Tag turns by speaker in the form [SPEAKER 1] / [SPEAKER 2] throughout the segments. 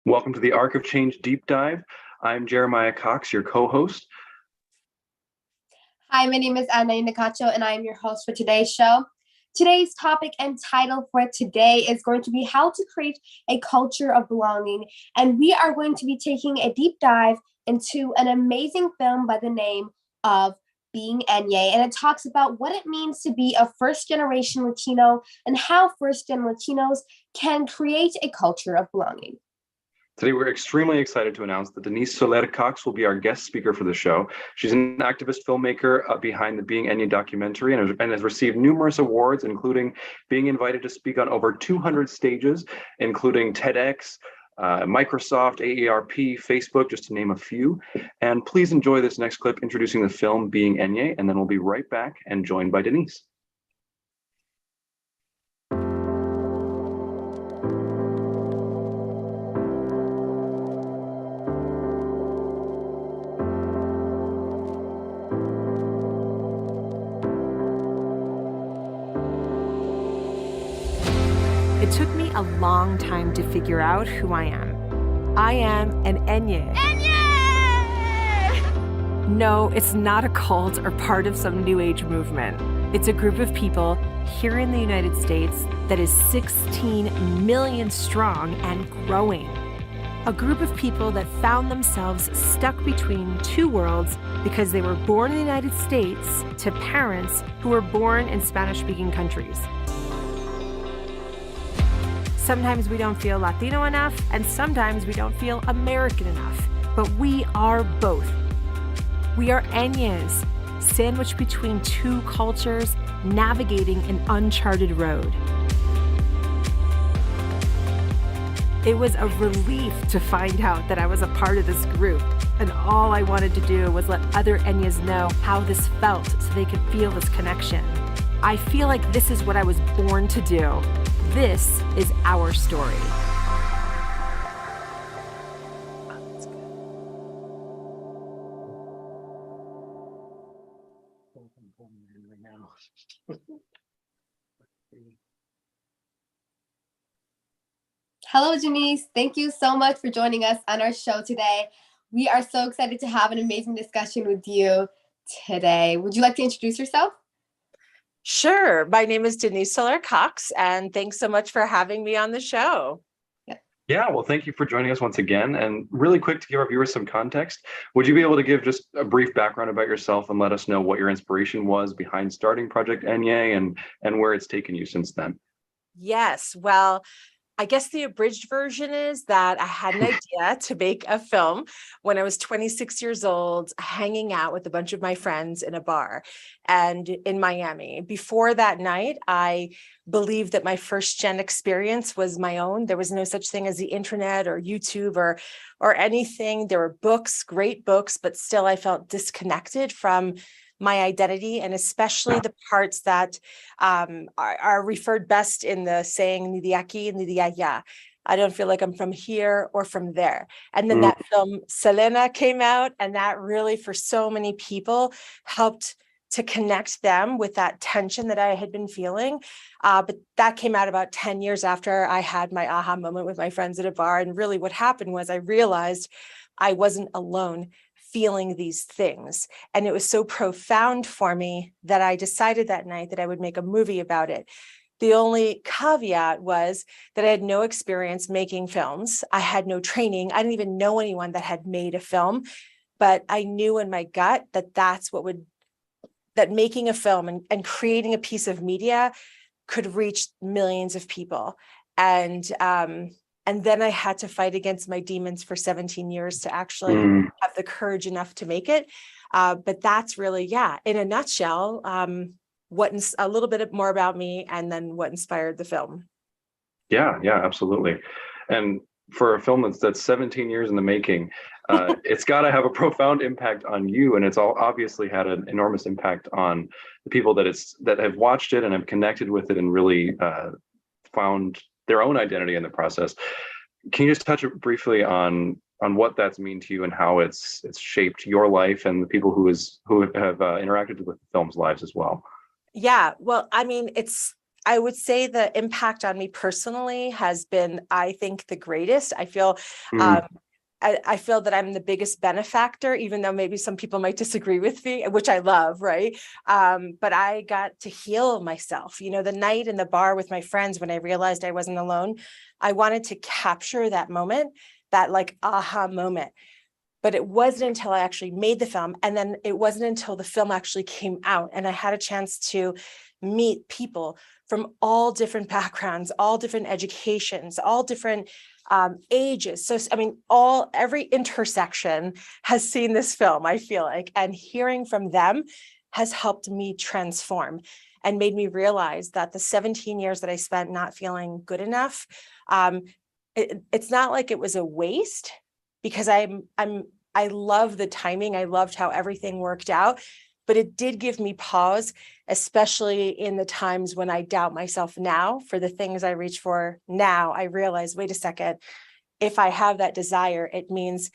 [SPEAKER 1] Welcome to the Arc of Change Deep Dive. I'm Jeremiah Cox, your co-host.
[SPEAKER 2] Hi, my name is Ana Inacacho, and I am your host for today's show. Today's topic and title for today is going to be how to create a culture of belonging. And we are going to be taking a deep dive into an amazing film by the name of Being Enye. And it talks about what it means to be a first-generation Latino and how first-gen Latinos can create a culture of belonging.
[SPEAKER 1] Today, we're extremely excited to announce that Denise Soler Cox will be our guest speaker for the show. She's an activist filmmaker behind the Being Enye documentary and has received numerous awards, including being invited to speak on over 200 stages, including TEDx, Microsoft, AARP, Facebook, just to name a few. And please enjoy this next clip introducing the film Being Enye, and then we'll be right back and joined by Denise.
[SPEAKER 3] It took me a long time to figure out who I am. I am an Enye.
[SPEAKER 4] Enye!
[SPEAKER 3] No, it's not a cult or part of some new age movement. It's a group of people here in the United States that is 16 million strong and growing. A group of people that found themselves stuck between two worlds because they were born in the United States to parents who were born in Spanish-speaking countries. Sometimes we don't feel Latino enough, and sometimes we don't feel American enough, but we are both. We are Enyes, sandwiched between two cultures, navigating an uncharted road. It was a relief to find out that I was a part of this group, and all I wanted to do was let other Enyes know how this felt so they could feel this connection. I feel like this is what I was born to do. This is our story.
[SPEAKER 2] Hello, Denise. Thank you so much for joining us on our show today. We are so excited to have an amazing discussion with you today. Would you like to introduce yourself?
[SPEAKER 4] Sure. My name is Denise Soler Cox, and thanks so much for having me on the show.
[SPEAKER 1] Yeah, well, thank you for joining us once again. And really quick, to give our viewers some context, would you be able to give just a brief background about yourself and let us know what your inspiration was behind starting Project Enye and where it's taken you since then?
[SPEAKER 4] Yes. Well, I guess the abridged version is that I had an idea to make a film when I was 26 years old, hanging out with a bunch of my friends in a bar and in Miami. Before that night, I believed that my first gen experience was my own. There was no such thing as the internet or YouTube or anything. There were books, great books, but still I felt disconnected from my identity, and especially the parts that are referred best in the saying, ni de aquí, ni de allá. I don't feel like I'm from here or from there. And then that film, Selena, came out, and that really, for so many people, helped to connect them with that tension that I had been feeling. But that came out about 10 years after I had my aha moment with my friends at a bar. And really what happened was I realized I wasn't alone feeling these things. And it was so profound for me that I decided that night that I would make a movie about it. The only caveat was that I had no experience making films. I had no training. I didn't even know anyone that had made a film, but I knew in my gut that that making a film and creating a piece of media could reach millions of people. And then I had to fight against my demons for 17 years to actually have the courage enough to make it. But that's really, in a nutshell, a little bit more about me and then what inspired the film.
[SPEAKER 1] Yeah, absolutely. And for a film that's 17 years in the making, it's got to have a profound impact on you. And it's all obviously had an enormous impact on the people that have watched it and have connected with it and really found their own identity in the process. Can you just touch briefly on what that's mean to you and how it's shaped your life and the people who have interacted with the film's lives as well?
[SPEAKER 4] Yeah, well, I mean, it's I would say the impact on me personally has been, I think, the greatest. I feel I feel that I'm the biggest benefactor, even though maybe some people might disagree with me, which I love, right? But I got to heal myself. You know, the night in the bar with my friends when I realized I wasn't alone, I wanted to capture that moment, that like aha moment. But it wasn't until I actually made the film, and then it wasn't until the film actually came out and I had a chance to meet people from all different backgrounds, all different educations, all different ages. So, I mean, every intersection has seen this film, I feel like, and hearing from them has helped me transform and made me realize that the 17 years that I spent not feeling good enough, it's not like it was a waste, because I love the timing. I loved how everything worked out, but it did give me pause, especially in the times when I doubt myself now for the things I reach for now. I realize, wait a second, if I have that desire, it means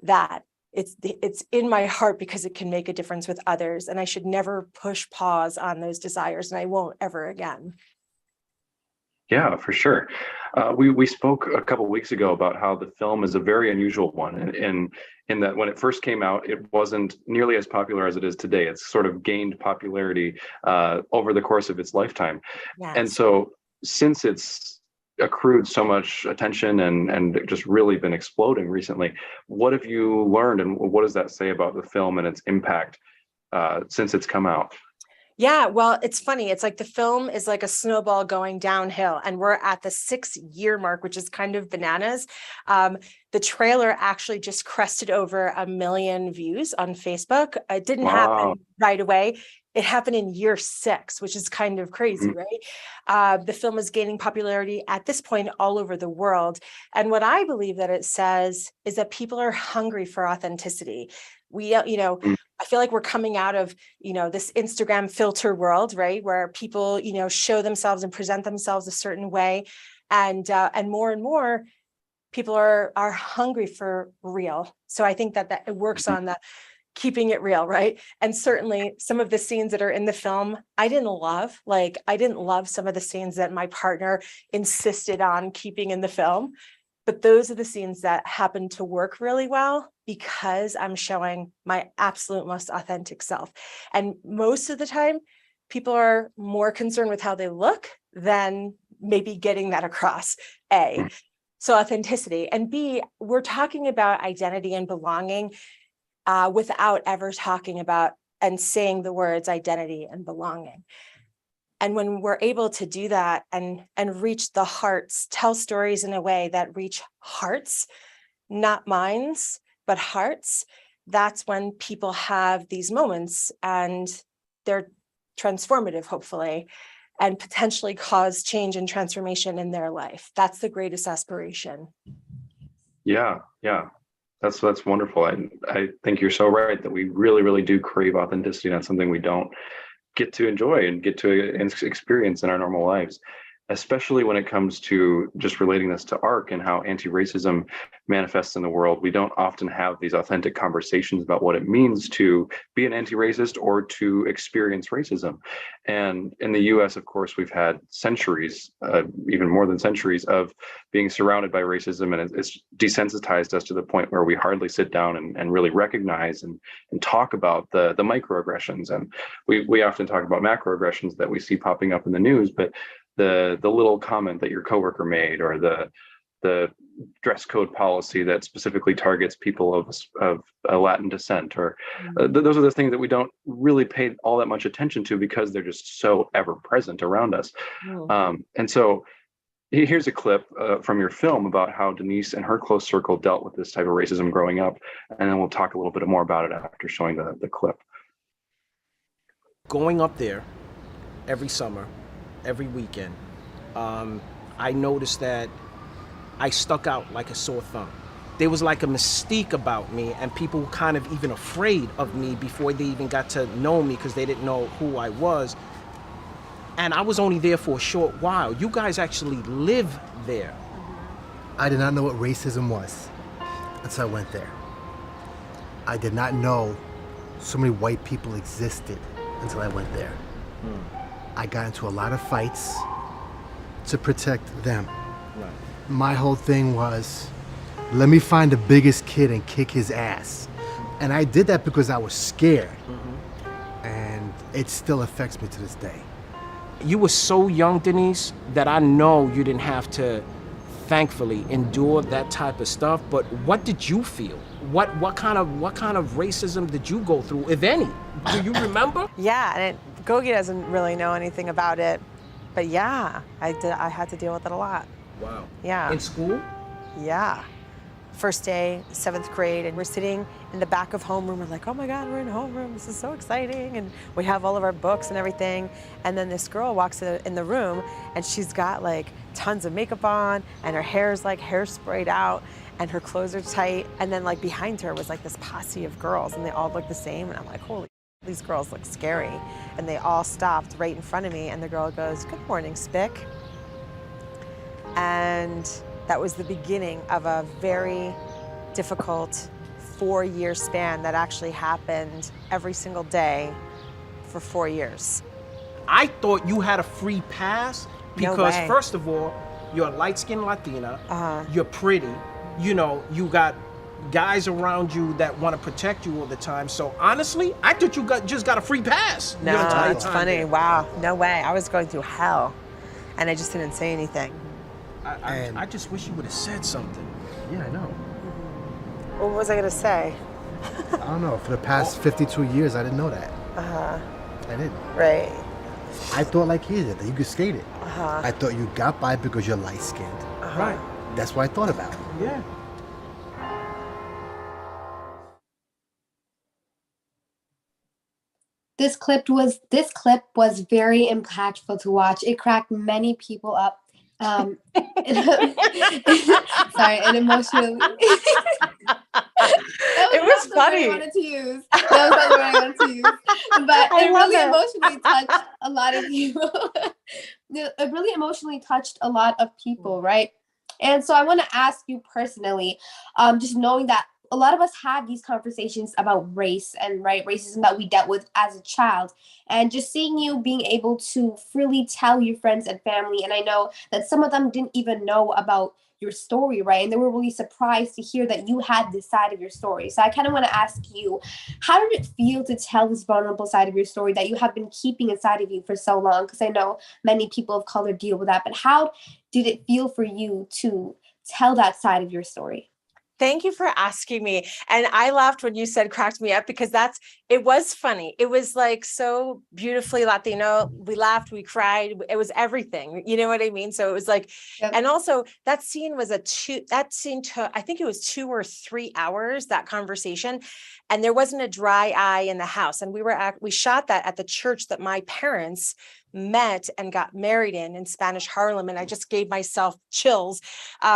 [SPEAKER 4] that it's in my heart because it can make a difference with others. And I should never push pause on those desires, and I won't ever again.
[SPEAKER 1] Yeah, for sure. We spoke a couple of weeks ago about how the film is a very unusual one, in that when it first came out, it wasn't nearly as popular as it is today. It's sort of gained popularity over the course of its lifetime.
[SPEAKER 4] Yes.
[SPEAKER 1] And so since it's accrued so much attention and just really been exploding recently, what have you learned, and what does that say about the film and its impact since it's come out?
[SPEAKER 4] Yeah, well, it's funny. It's like the film is like a snowball going downhill, and we're at the 6-year mark, which is kind of bananas. The trailer actually just crested over 1 million views on Facebook. It didn't happen right away. It happened in year 6, which is kind of crazy, right? The film is gaining popularity at this point all over the world. And what I believe that it says is that people are hungry for authenticity. I feel like we're coming out of, this Instagram filter world, right? Where people, show themselves and present themselves a certain way. And more people are hungry for real. So I think that it works on the keeping it real, right? And certainly some of the scenes that are in the film, I didn't love. Like, I didn't love some of the scenes that my partner insisted on keeping in the film. But those are the scenes that happen to work really well because I'm showing my absolute most authentic self. And most of the time, people are more concerned with how they look than maybe getting that across, A. So authenticity. And B, we're talking about identity and belonging without ever talking about and saying the words identity and belonging. And when we're able to do that and reach the hearts, tell stories in a way that reach hearts, not minds, but hearts, that's when people have these moments and they're transformative, hopefully, and potentially cause change and transformation in their life. That's the greatest aspiration. Yeah.
[SPEAKER 1] That's wonderful. I think you're so right that we really, really do crave authenticity. That's something we don't get to enjoy and get to experience in our normal lives, especially when it comes to just relating this to ARC and how anti-racism manifests in the world. We don't often have these authentic conversations about what it means to be an anti-racist or to experience racism. And in the US, of course, we've had centuries, even more than centuries, of being surrounded by racism, and it's desensitized us to the point where we hardly sit down and really recognize and talk about the microaggressions. And we often talk about macroaggressions that we see popping up in the news, but the little comment that your coworker made, or the dress code policy that specifically targets people of Latin descent, or those are the things that we don't really pay all that much attention to because they're just so ever present around us. And so here's a clip from your film about how Denise and her close circle dealt with this type of racism growing up, and then we'll talk a little bit more about it after showing the clip.
[SPEAKER 5] Going up there every summer, every weekend, I noticed that I stuck out like a sore thumb. There was like a mystique about me, and people were kind of even afraid of me before they even got to know me because they didn't know who I was. And I was only there for a short while. You guys actually live there.
[SPEAKER 6] I did not know what racism was until I went there. I did not know so many white people existed until I went there. I got into a lot of fights to protect them.
[SPEAKER 5] Right.
[SPEAKER 6] My whole thing was, let me find the biggest kid and kick his ass. And I did that because I was scared. And it still affects me to this day.
[SPEAKER 5] You were so young, Denise, that I know you didn't have to, thankfully, endure that type of stuff. But what did you feel? What kind of racism did you go through, if any? Do you remember?
[SPEAKER 7] Yeah, and Gogi doesn't really know anything about it, but yeah, I had to deal with it a lot.
[SPEAKER 5] Wow.
[SPEAKER 7] Yeah.
[SPEAKER 5] In school?
[SPEAKER 7] Yeah. First day, 7th grade, and we're sitting in the back of homeroom. We're like, oh my God, we're in homeroom. This is so exciting. And we have all of our books and everything. And then this girl walks in the room, and she's got like tons of makeup on, and her hair's like hairsprayed out, and her clothes are tight. And then like behind her was like this posse of girls, and they all look the same. And I'm like, holy, these girls look scary. And they all stopped right in front of me, and the girl goes, good morning, Spick. And that was the beginning of a very difficult 4-year span that actually happened every single day for 4 years.
[SPEAKER 5] I thought you had a free pass because,
[SPEAKER 7] No way.
[SPEAKER 5] first of all, you're a light-skinned Latina, you're pretty, you know, you got guys around you that want to protect you all the time. So honestly, I thought you just got a free pass.
[SPEAKER 7] No,
[SPEAKER 5] your entire
[SPEAKER 7] it's
[SPEAKER 5] time
[SPEAKER 7] funny.
[SPEAKER 5] there.
[SPEAKER 7] Wow, no way. I was going through hell, and I just didn't say anything.
[SPEAKER 5] I just wish you would have said something.
[SPEAKER 6] Yeah, I know.
[SPEAKER 7] What was I gonna say?
[SPEAKER 6] I don't know. For the past 52 years, I didn't know that. I didn't.
[SPEAKER 7] Right.
[SPEAKER 6] I thought like he did, that you could skate it. I thought you got by because you're light-skinned.
[SPEAKER 5] Right.
[SPEAKER 6] That's what I thought about.
[SPEAKER 5] Yeah.
[SPEAKER 2] This clip was very impactful to watch. It cracked many people up. Sorry, and emotionally.
[SPEAKER 7] It was funny.
[SPEAKER 2] I wanted to use. That was not the word I wanted to use. But it really emotionally touched a lot of people. It really emotionally touched a lot of people, right? And so I want to ask you personally, just knowing that a lot of us have these conversations about race and racism that we dealt with as a child, and just seeing you being able to freely tell your friends and family. And I know that some of them didn't even know about your story, right? And they were really surprised to hear that you had this side of your story. So I kind of want to ask you, how did it feel to tell this vulnerable side of your story that you have been keeping inside of you for so long? Because I know many people of color deal with that, but how did it feel for you to tell that side of your story?
[SPEAKER 4] Thank you for asking me. And I laughed when you said cracked me up, because it was funny. It was like so beautifully Latino. We laughed, we cried. It was everything. You know what I mean? So it was like,
[SPEAKER 2] Yep.
[SPEAKER 4] And also that scene took, I think it was 2 or 3 hours, that conversation. And there wasn't a dry eye in the house. And we shot that at the church that my parents met and got married in Spanish Harlem. And I just gave myself chills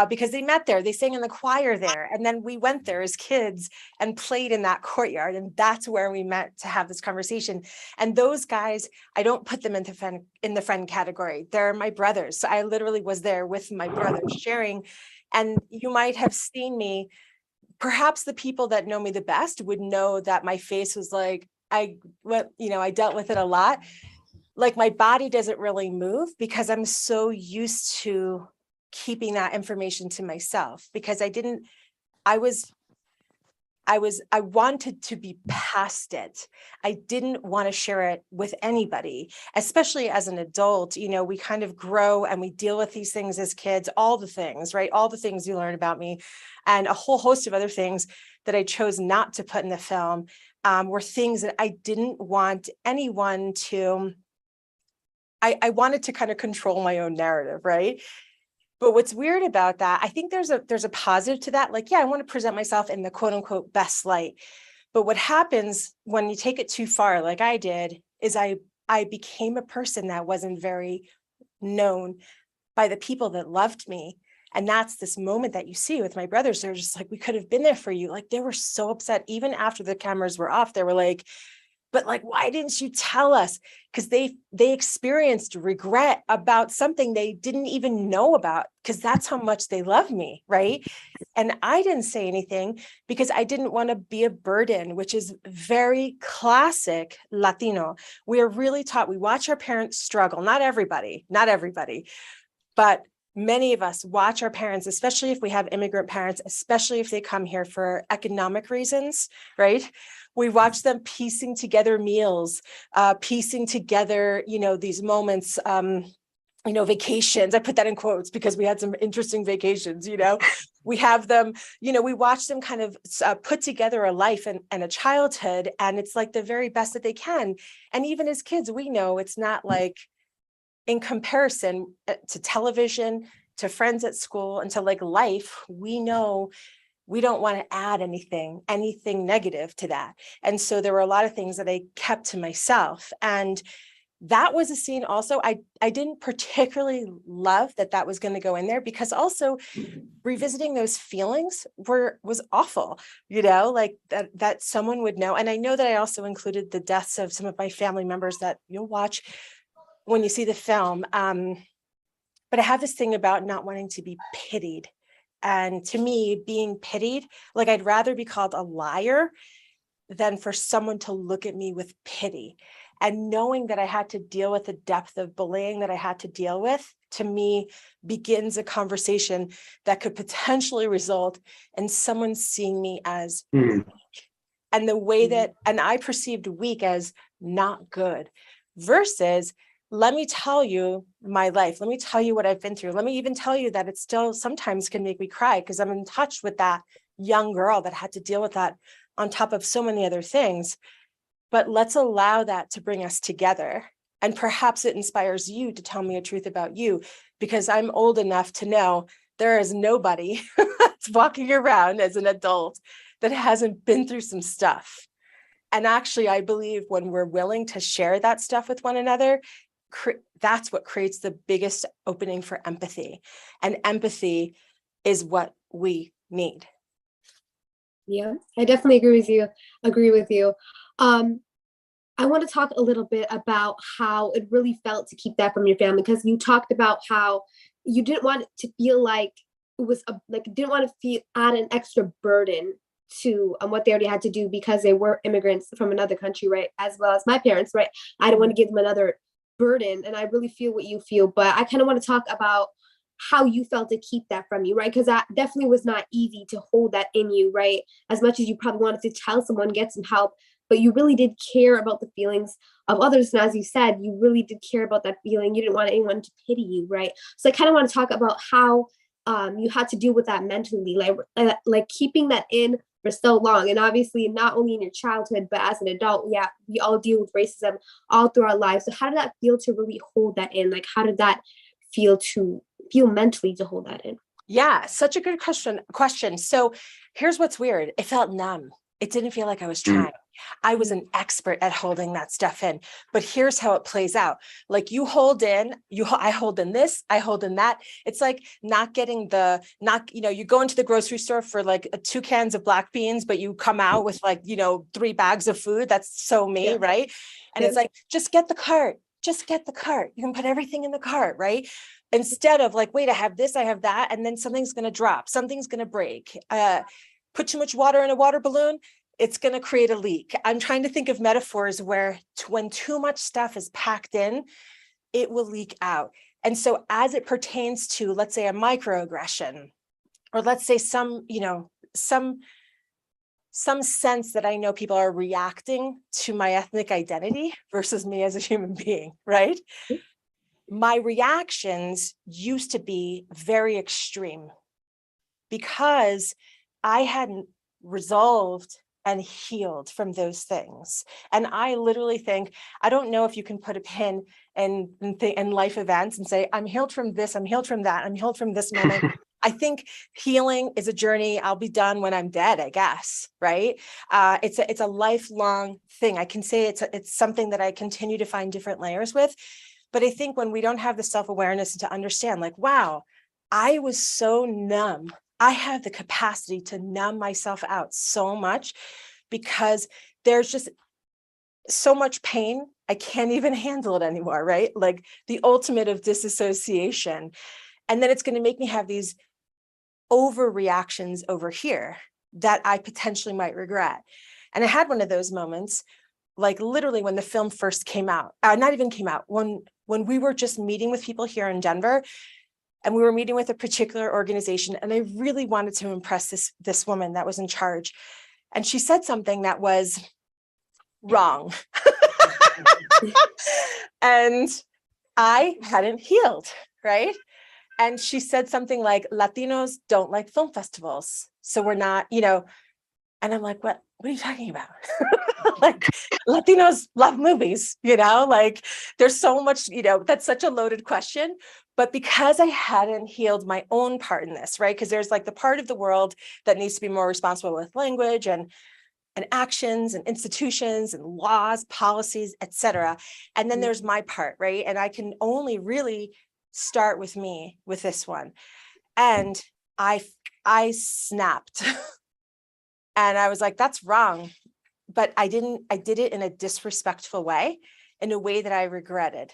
[SPEAKER 4] because they met there, they sang in the choir there. And then we went there as kids and played in that courtyard. And that's where we met to have this conversation. And those guys, I don't put them in the friend category. They're my brothers. So I literally was there with my brothers sharing. And you might have seen me, perhaps the people that know me the best would know that my face was like, I dealt with it a lot. Like my body doesn't really move because I'm so used to keeping that information to myself, because I wanted to be past it. I didn't want to share it with anybody, especially as an adult. You know, we kind of grow and we deal with these things as kids, all the things, right? All the things you learn about me, and a whole host of other things that I chose not to put in the film were things that I didn't want anyone to, I wanted to kind of control my own narrative, right? But what's weird about that, I think there's a positive to that. Like, yeah, I want to present myself in the quote unquote best light. But what happens when you take it too far, like I did, is I became a person that wasn't very known by the people that loved me. And that's this moment that you see with my brothers. They're just like, we could have been there for you. Like, they were so upset. Even after the cameras were off, they were like, but like, why didn't you tell us? Because they experienced regret about something they didn't even know about, because that's how much they love me, right? And I didn't say anything because I didn't want to be a burden, which is very classic Latino. We are really taught, we watch our parents struggle, not everybody, but many of us watch our parents, especially if we have immigrant parents, especially if they come here for economic reasons, right? We watch them piecing together meals, piecing together, these moments, vacations. I put that in quotes because we had some interesting vacations, we have them, we watch them kind of put together a life and a childhood, and it's like the very best that they can. And even as kids, we know it's not like, in comparison to television, to friends at school, and to like life, we know we don't want to add anything negative to that. And so there were a lot of things that I kept to myself. And that was a scene also, I didn't particularly love that was going to go in there, because also revisiting those feelings was awful, like that someone would know. And I know that I also included the deaths of some of my family members that you'll watch when you see the film. But I have this thing about not wanting to be pitied. And to me, being pitied, like I'd rather be called a liar than for someone to look at me with pity. And knowing that I had to deal with the depth of bullying that I had to deal with, to me, begins a conversation that could potentially result in someone seeing me as weak. And the way that, and I perceived weak as not good, versus, let me tell you my life. Let me tell you what I've been through. Let me even tell you that it still sometimes can make me cry, because I'm in touch with that young girl that had to deal with that on top of so many other things. But let's allow that to bring us together. And perhaps it inspires you to tell me a truth about you, because I'm old enough to know there is nobody that's walking around as an adult that hasn't been through some stuff. And actually, I believe when we're willing to share that stuff with one another, that's what creates the biggest opening for empathy. And empathy is what we need.
[SPEAKER 2] Yeah, I definitely agree with you. I want to talk a little bit about how it really felt to keep that from your family, because you talked about how you didn't want it to feel like it was didn't want to add an extra burden to what they already had to do, because they were immigrants from another country, right? As well as my parents, right? I didn't want to give them another burden, and I really feel what you feel, but I kind of want to talk about how you felt to keep that from you, right? Because that definitely was not easy to hold that in you, right? As much as you probably wanted to tell someone, get some help, but you really did care about the feelings of others. And as you said, you really did care about that feeling. You didn't want anyone to pity you, right? So I kind of want to talk about how you had to deal with that mentally, like keeping that in for so long. And obviously not only in your childhood, but as an adult, yeah, we all deal with racism all through our lives. So how did that feel to really hold that in? Like, how did that feel mentally to hold that in?
[SPEAKER 4] Yeah, such a good question. So here's what's weird. It felt numb. It didn't feel like I was trying. I was an expert at holding that stuff in, but here's how it plays out. Like I hold in this, I hold in that. It's like you go into the grocery store for like 2 cans of black beans, but you come out with 3 bags of food. That's so me, yeah. Right? And it's like, just get the cart. You can put everything in the cart, right? Instead of like, wait, I have this, I have that, and then something's going to drop, something's going to break. Put too much water in a water balloon, it's going to create a leak. I'm trying to think of metaphors where when too much stuff is packed in, it will leak out. And so as it pertains to, let's say, a microaggression, or let's say some sense that I know people are reacting to my ethnic identity versus me as a human being, right? My reactions used to be very extreme because I hadn't resolved and healed from those things. And I literally think, I don't know if you can put a pin in life events and say, I'm healed from this, I'm healed from that, I'm healed from this moment. I think healing is a journey. I'll be done when I'm dead, I guess, right? It's a lifelong thing. I can say it's something that I continue to find different layers with. But I think when we don't have the self-awareness to understand, like, wow, I was so numb. I have the capacity to numb myself out so much because there's just so much pain. I can't even handle it anymore, right? Like the ultimate of disassociation. And then it's going to make me have these overreactions over here that I potentially might regret. And I had one of those moments, like literally when the film first came out, not even came out, when we were just meeting with people here in Denver, and we were meeting with a particular organization, and I really wanted to impress this woman that was in charge. And she said something that was wrong. And I hadn't healed, right? And she said something like, Latinos don't like film festivals. So we're not, and I'm like, what are you talking about? Like, Latinos love movies, like there's so much, that's such a loaded question. But because I hadn't healed my own part in this, right? Because there's like the part of the world that needs to be more responsible with language and actions and institutions and laws, policies, et cetera. And then there's my part, right? And I can only really start with me with this one. And I snapped and I was like, that's wrong. But I did it in a disrespectful way, in a way that I regretted.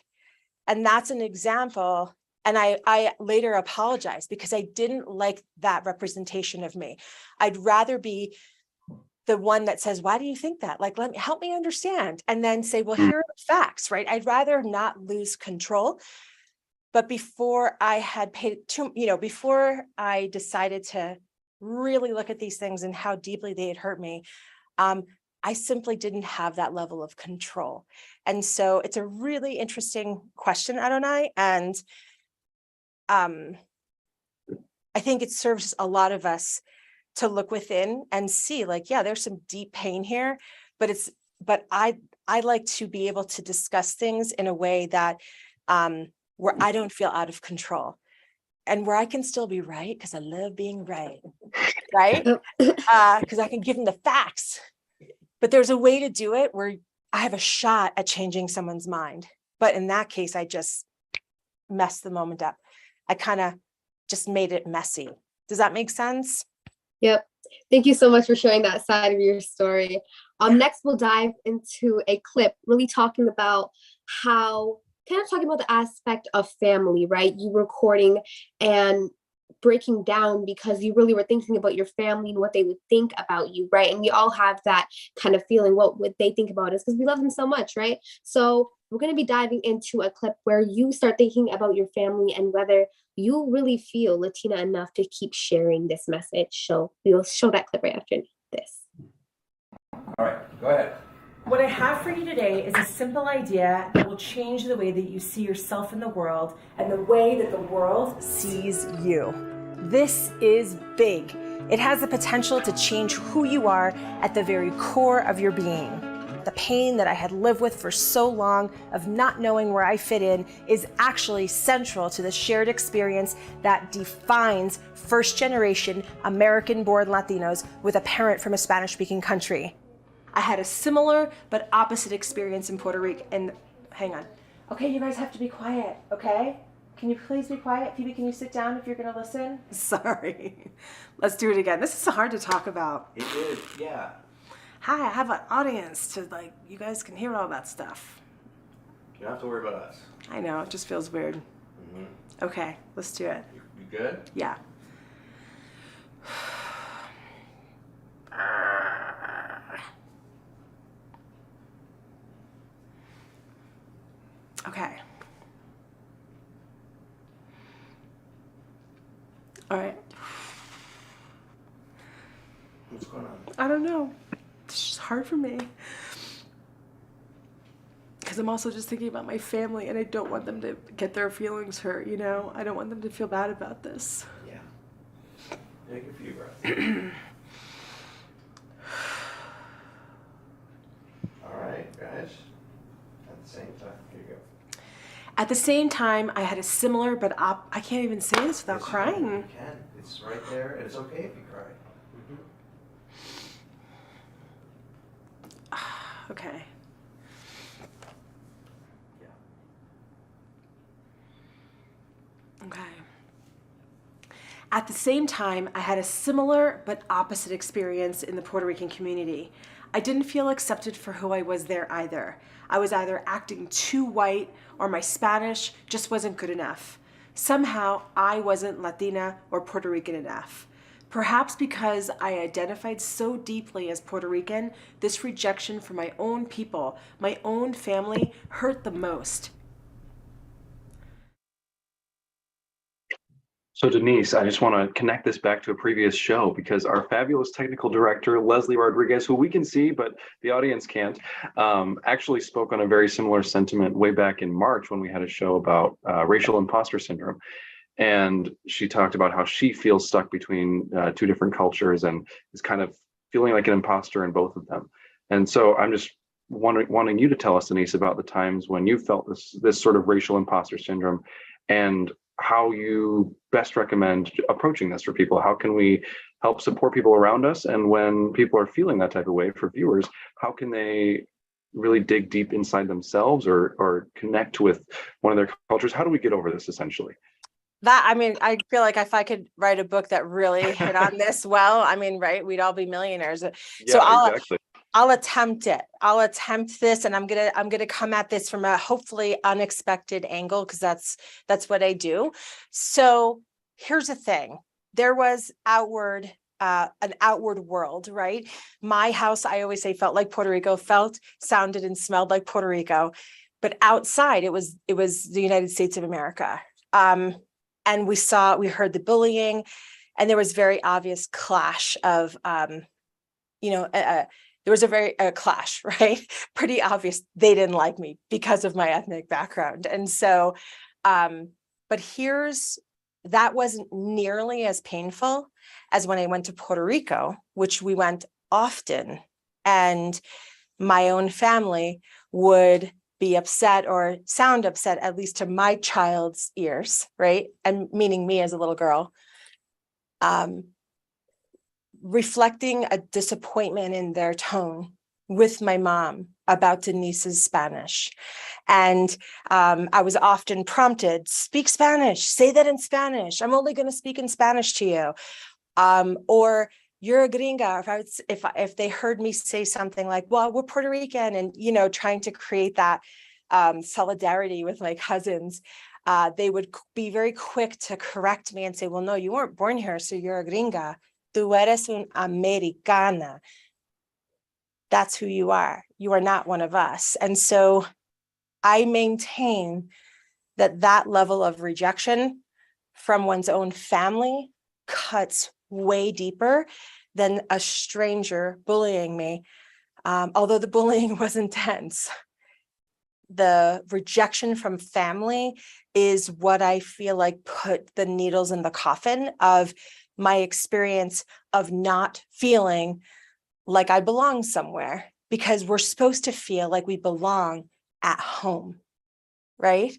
[SPEAKER 4] And that's an example. And I later apologized because I didn't like that representation of me. I'd rather be the one that says, why do you think that? Like, help me understand. And then say, well, here are the facts, right? I'd rather not lose control. But before I had before I decided to really look at these things and how deeply they had hurt me, I simply didn't have that level of control. And so it's a really interesting question, Adonai. And I think it serves a lot of us to look within and see, like, yeah, there's some deep pain here, but I like to be able to discuss things in a way that where I don't feel out of control and where I can still be right, because I love being right, right? Because I can give them the facts. But there's a way to do it where I have a shot at changing someone's mind. But in that case, I just messed the moment up. I kind of just made it messy. Does that make sense?
[SPEAKER 2] Yep. Thank you so much for sharing that side of your story. Next, we'll dive into a clip really talking about the aspect of family, right? You recording and breaking down because you really were thinking about your family and what they would think about you, right? And we all have that kind of feeling, what would they think about us? Because we love them so much, right? So we're going to be diving into a clip where you start thinking about your family and whether you really feel Latina enough to keep sharing this message. So we will show that clip right after this.
[SPEAKER 8] All right, go ahead.
[SPEAKER 3] What I have for you today is a simple idea that will change the way that you see yourself in the world and the way that the world sees you. This is big. It has the potential to change who you are at the very core of your being. The pain that I had lived with for so long of not knowing where I fit in is actually central to the shared experience that defines first-generation American-born Latinos with a parent from a Spanish-speaking country. I had a similar but opposite experience in Puerto Rico. And hang on. Okay, you guys have to be quiet, okay? Can you please be quiet? Phoebe, can you sit down if you're gonna listen?
[SPEAKER 4] Sorry. Let's do it again. This is hard to talk about.
[SPEAKER 8] It is, yeah.
[SPEAKER 4] Hi, I have an audience to, you guys can hear all that stuff.
[SPEAKER 8] You don't have to worry about us.
[SPEAKER 4] I know, it just feels weird.
[SPEAKER 8] Mm-hmm.
[SPEAKER 4] Okay, let's do it.
[SPEAKER 8] You good?
[SPEAKER 4] Yeah. Okay. All right.
[SPEAKER 8] What's going on?
[SPEAKER 4] I don't know. It's just hard for me. Because I'm also just thinking about my family and I don't want them to get their feelings hurt, I don't want them to feel bad about this.
[SPEAKER 8] Yeah. Take a few breaths. All right, guys. At the same time, here you go.
[SPEAKER 4] At the same time, I had a similar, but I can't even say this without
[SPEAKER 8] Yes,
[SPEAKER 4] crying.
[SPEAKER 8] You can. It's right there, and it's okay if you cry. Mm-hmm.
[SPEAKER 4] Okay.
[SPEAKER 8] Yeah.
[SPEAKER 4] Okay. At the same time, I had a similar but opposite experience in the Puerto Rican community. I didn't feel accepted for who I was there either. I was either acting too white or my Spanish just wasn't good enough. Somehow I wasn't Latina or Puerto Rican enough. Perhaps because I identified so deeply as Puerto Rican, this rejection from my own people, my own family, hurt the most.
[SPEAKER 1] So Denise, I just want to connect this back to a previous show because our fabulous technical director, Leslie Rodriguez, who we can see, but the audience can't, actually spoke on a very similar sentiment way back in March when we had a show about racial imposter syndrome. And she talked about how she feels stuck between two different cultures and is kind of feeling like an imposter in both of them. And so I'm just wanting you to tell us, Denise, about the times when you felt this sort of racial imposter syndrome and how you best recommend approaching this for people. How can we help support people around us? And when people are feeling that type of way, for viewers, how can they really dig deep inside themselves or connect with one of their cultures? How do we get over this essentially?
[SPEAKER 4] I feel like if I could write a book that really hit on this well, right, we'd all be millionaires. So
[SPEAKER 1] Exactly.
[SPEAKER 4] I'll attempt it. I'll attempt this, and I'm gonna come at this from a hopefully unexpected angle, because that's what I do. So here's the thing: there was an outward world, right? My house, I always say, felt like Puerto Rico, felt, sounded, and smelled like Puerto Rico, but outside it was the United States of America. And we heard the bullying, and there was very obvious clash of there was a clash, right? Pretty obvious. They didn't like me because of my ethnic background. And so, but that wasn't nearly as painful as when I went to Puerto Rico, which we went often. And my own family would be upset or sound upset, at least to my child's ears, right? And meaning me as a little girl. Reflecting a disappointment in their tone with my mom about Denise's Spanish. And I was often prompted, speak Spanish, say that in Spanish. I'm only going to speak in Spanish to you. Or you're a gringa. If they heard me say something like, well, we're Puerto Rican, and, trying to create that solidarity with my cousins, they would be very quick to correct me and say, well, no, you weren't born here, so you're a gringa. Tú eres un americana. That's who you are. You are not one of us. And so I maintain that level of rejection from one's own family cuts way deeper than a stranger bullying me. Although the bullying was intense, the rejection from family is what I feel like put the needles in the coffin of my experience of not feeling like I belong somewhere, because we're supposed to feel like we belong at home, right?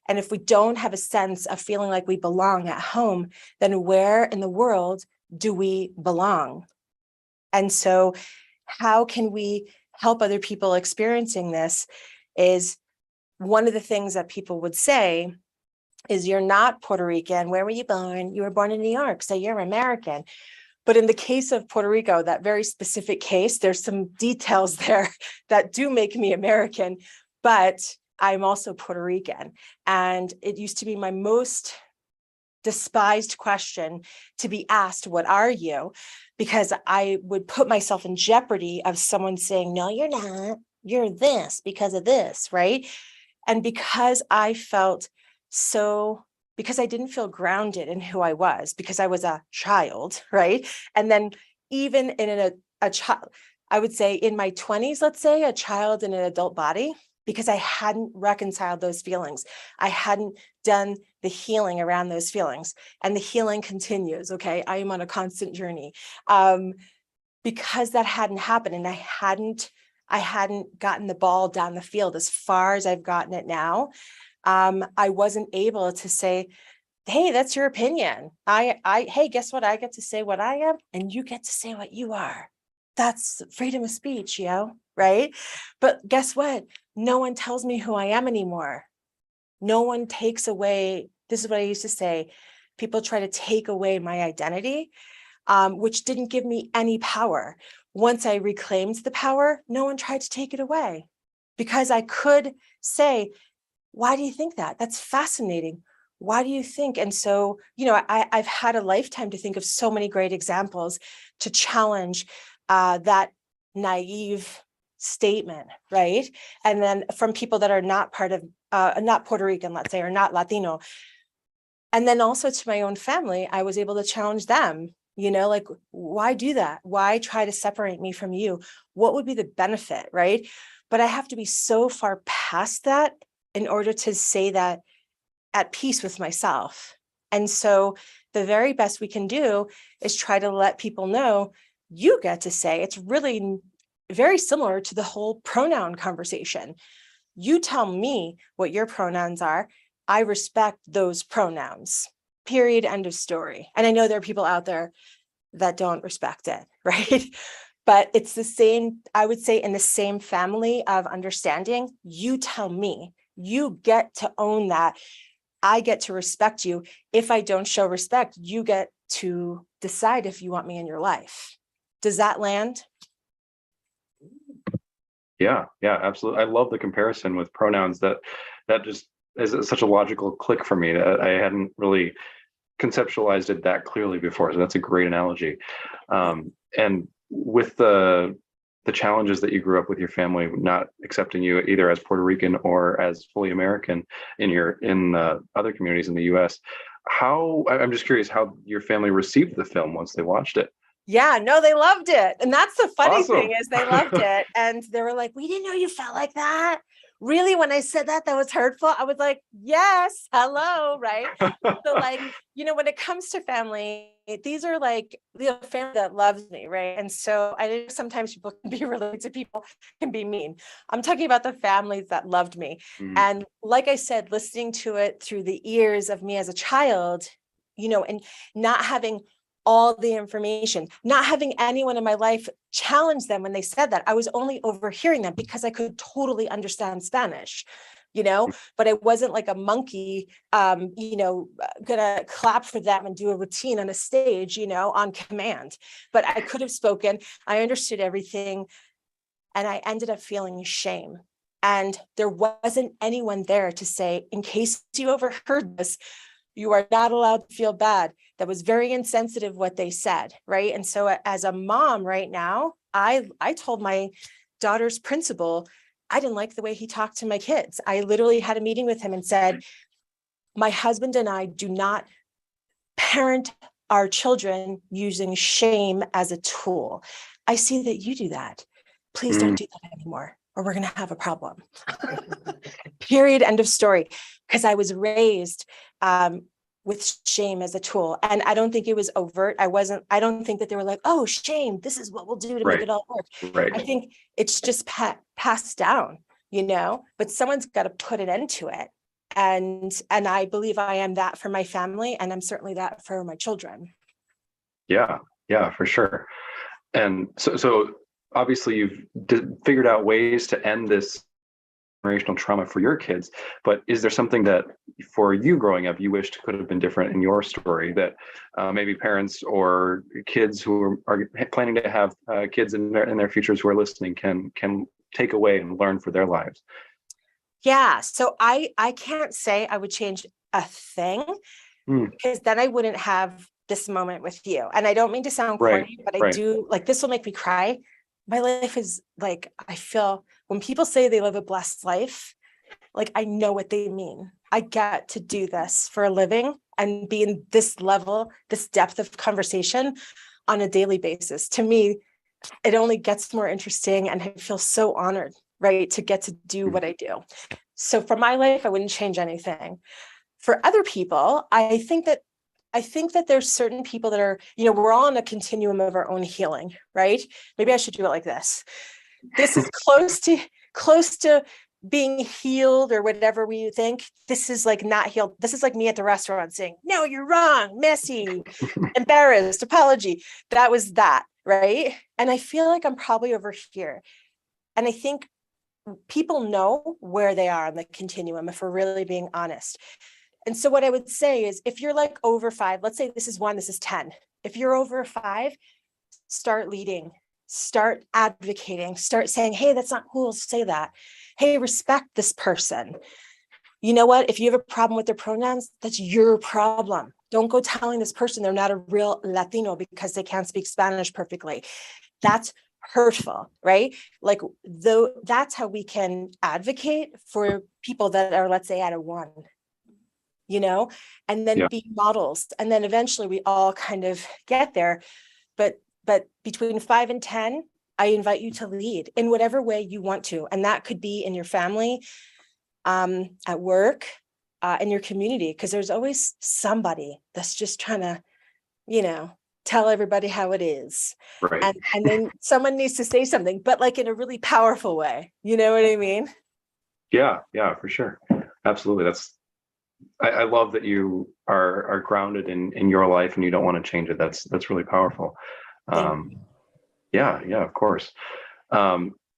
[SPEAKER 4] And if we don't have a sense of feeling like we belong at home, then where in the world do we belong? And so how can we help other people experiencing this is one of the things that people would say is, you're not Puerto Rican. Where were you born? You were born in New York, so you're American. But in the case of Puerto Rico, that very specific case, there's some details there that do make me American, but I'm also Puerto Rican. And it used to be my most despised question to be asked, what are you? Because I would put myself in jeopardy of someone saying, no, you're not, you're this because of this, right? And because I didn't feel grounded in who I was, because I was a child, right? And then even in a child, I would say in my 20s, let's say, a child in an adult body, because I hadn't reconciled those feelings. I hadn't done the healing around those feelings, and the healing continues, okay? I am on a constant journey. Because that hadn't happened, and I hadn't gotten the ball down the field as far as I've gotten it now. I wasn't able to say, hey, that's your opinion. Hey, guess what? I get to say what I am, and you get to say what you are. That's freedom of speech, right? But guess what? No one tells me who I am anymore. No one takes away, this is what I used to say, people try to take away my identity, which didn't give me any power. Once I reclaimed the power, no one tried to take it away, because I could say, why do you think that? That's fascinating. why do you think? And so, I've had a lifetime to think of so many great examples to challenge that naive statement, right? And then from people that are not part of, not Puerto Rican, let's say, or not Latino. And then also to my own family, I was able to challenge them, like, why do that? Why try to separate me from you? What would be the benefit, right? But I have to be so far past that in order to say that at peace with myself. And so the very best we can do is try to let people know you get to say. It's really very similar to the whole pronoun conversation. You tell me what your pronouns are. I respect those pronouns, period, end of story. And I know there are people out there that don't respect it, right? But it's the same, I would say, in the same family of understanding. You tell me, you get to own that. I get to respect you. If I don't show respect, you get to decide if you want me in your life. Does that land?
[SPEAKER 1] Yeah, absolutely. I love the comparison with pronouns. That just is such a logical click for me. That I hadn't really conceptualized it that clearly before. So that's a great analogy. And with the challenges that you grew up with your family not accepting you either as Puerto Rican or as fully American in other communities in the U.S., I'm just curious how your family received the film once they watched it.
[SPEAKER 4] Yeah, no, they loved it. And that's the funny
[SPEAKER 1] Awesome.
[SPEAKER 4] thing is they loved it. And they were like, we didn't know you felt like that. Really, when I said that was hurtful, I was like, yes, hello, right? So like, when it comes to family, these are like the family that loves me, right? And so I think sometimes people can be related to people, can be mean. I'm talking about the families that loved me.
[SPEAKER 1] Mm.
[SPEAKER 4] And like I said, listening to it through the ears of me as a child, and not having all the information, not having anyone in my life challenge them when they said that. I was only overhearing them because I could totally understand Spanish, but I wasn't like a monkey, gonna clap for them and do a routine on a stage, on command. But I could have spoken, I understood everything, and I ended up feeling shame. And there wasn't anyone there to say, in case you overheard this, you are not allowed to feel bad. That was very insensitive what they said, right? And so as a mom right now, I told my daughter's principal, I didn't like the way he talked to my kids. I literally had a meeting with him and said, my husband and I do not parent our children using shame as a tool. I see that you do that. Please don't do that anymore, or we're going to have a problem. Period. End of story. Because I was raised with shame as a tool. And I don't think it was overt. I don't think that they were like, oh, shame, this is what we'll do to make it all work.
[SPEAKER 1] Right.
[SPEAKER 4] I think it's just passed down, but someone's got to put an end to it. And I believe I am that for my family, and I'm certainly that for my children.
[SPEAKER 1] Yeah, for sure. And so obviously you've figured out ways to end this generational trauma for your kids, but is there something that for you growing up you wished could have been different in your story that maybe parents or kids who are planning to have kids in their futures who are listening can take away and learn for their lives?
[SPEAKER 4] Yeah, so I can't say I would change a thing because then I wouldn't have this moment with you. And I don't mean to sound corny, but I do, like, this will make me cry. My life is like, I feel when people say they live a blessed life, like, I know what they mean. I get to do this for a living and be in this level, this depth of conversation on a daily basis. To me, it only gets more interesting, and I feel so honored, right, to get to do what I do. So for my life, I wouldn't change anything. For other people, I think that there's certain people that are, we're all on a continuum of our own healing, right? Maybe I should do it like this. This is close to being healed or whatever we think. This is like not healed. This is like me at the restaurant saying, no, you're wrong, messy, embarrassed, apology. That was that, right? And I feel like I'm probably over here. And I think people know where they are on the continuum, if we're really being honest. And so what I would say is, if you're like over 5, let's say this is 1, this is 10. If you're over 5, start leading, start advocating, start saying, hey, that's not cool to say that. Hey, respect this person. you know what? If you have a problem with their pronouns, that's your problem. Don't go telling this person they're not a real Latino because they can't speak Spanish perfectly. That's hurtful, right? Like, though, that's how we can advocate for people that are, let's say, at a 1, you know, and then be models. And then eventually we all kind of get there. But between 5 and 10, I invite you to lead in whatever way you want to. And that could be in your family, at work, in your community, because there's always somebody that's just trying to, you know, tell everybody how it is.
[SPEAKER 1] Right.
[SPEAKER 4] And then someone needs to say something, but like in a really powerful way. You know what I mean?
[SPEAKER 1] Yeah, for sure. Absolutely. I love that you are grounded in your life and you don't want to change it. That's really powerful. Yeah, of course.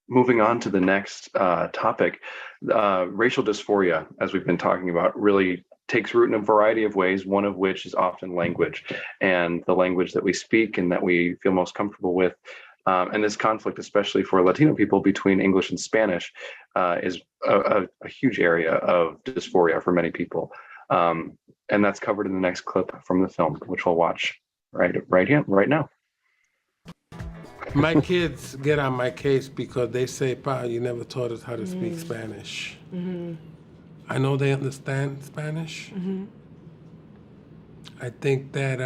[SPEAKER 1] Moving on to the next topic, racial dysphoria, as we've been talking about, really takes root in a variety of ways, one of which is often language, and the language that we speak and that we feel most comfortable with. And this conflict, especially for Latino people, between English and Spanish is a huge area of dysphoria for many people. And that's covered in the next clip from the film, which we'll watch right here, right now.
[SPEAKER 9] My kids get on my case because they say, "Pa, you never taught us how to speak Spanish." I know they understand Spanish. I think that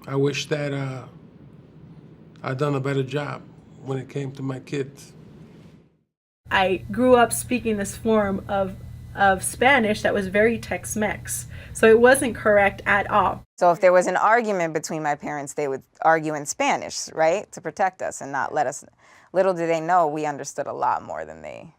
[SPEAKER 9] I wish that I'd done a better job when it came to my kids.
[SPEAKER 10] I grew up speaking this form of Spanish that was very Tex-Mex, so it wasn't correct at all.
[SPEAKER 11] So if there was an argument between my parents, they would argue in Spanish, right, to protect us and not let us. Little do they know, we understood a lot more than they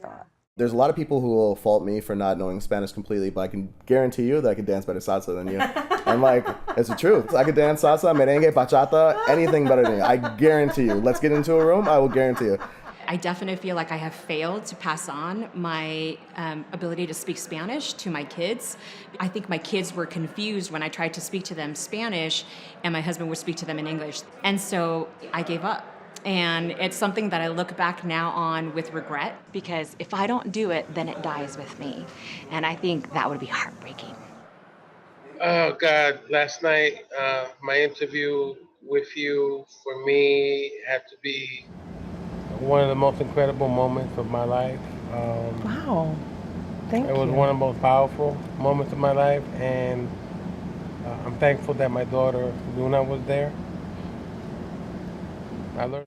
[SPEAKER 11] thought.
[SPEAKER 12] There's a lot of people who will fault me for not knowing Spanish completely, but I can guarantee you that I can dance better salsa than you. And like, it's the truth. I could dance salsa, merengue, bachata, anything better than you. I guarantee you. Let's get into a room, I will guarantee you.
[SPEAKER 13] I definitely feel like I have failed to pass on my ability to speak Spanish to my kids. I think my kids were confused when I tried to speak to them Spanish and my husband would speak to them in English. And so I gave up. And it's something that I look back now on with regret, because if I don't do it, then it dies with me. And I think that would be heartbreaking.
[SPEAKER 9] Oh God, last night, my interview with you, for me, had to be one of the most incredible moments of my life.
[SPEAKER 7] Wow, thank you.
[SPEAKER 9] It was one of the most powerful moments of my life, and I'm thankful that my daughter, Luna, was there. I learned.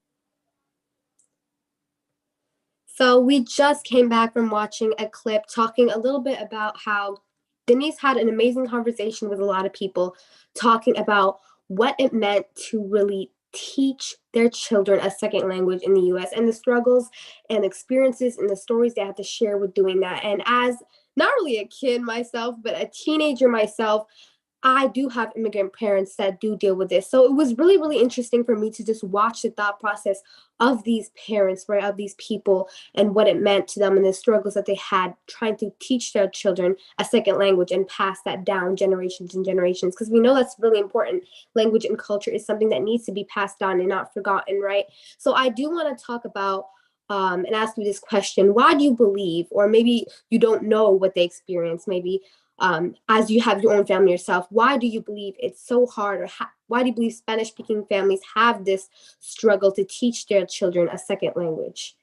[SPEAKER 2] So we just came back from watching a clip talking a little bit about how Denise had an amazing conversation with a lot of people talking about what it meant to really teach their children a second language in the US and the struggles and experiences and the stories they have to share with doing that. And as not really a kid myself, but a teenager myself, I do have immigrant parents that do deal with this. So it was really, really interesting for me to just watch the thought process of these parents, right, of these people and what it meant to them and the struggles that they had trying to teach their children a second language and pass that down generations and generations. Because we know that's really important. Language and culture is something that needs to be passed on and not forgotten, right? So I do want to talk about and ask you this question. Why do you believe, or maybe you don't know what they experienced, maybe as you have your own family yourself, why do you believe it's so hard, or why do you believe Spanish-speaking families have this struggle to teach their children a second language?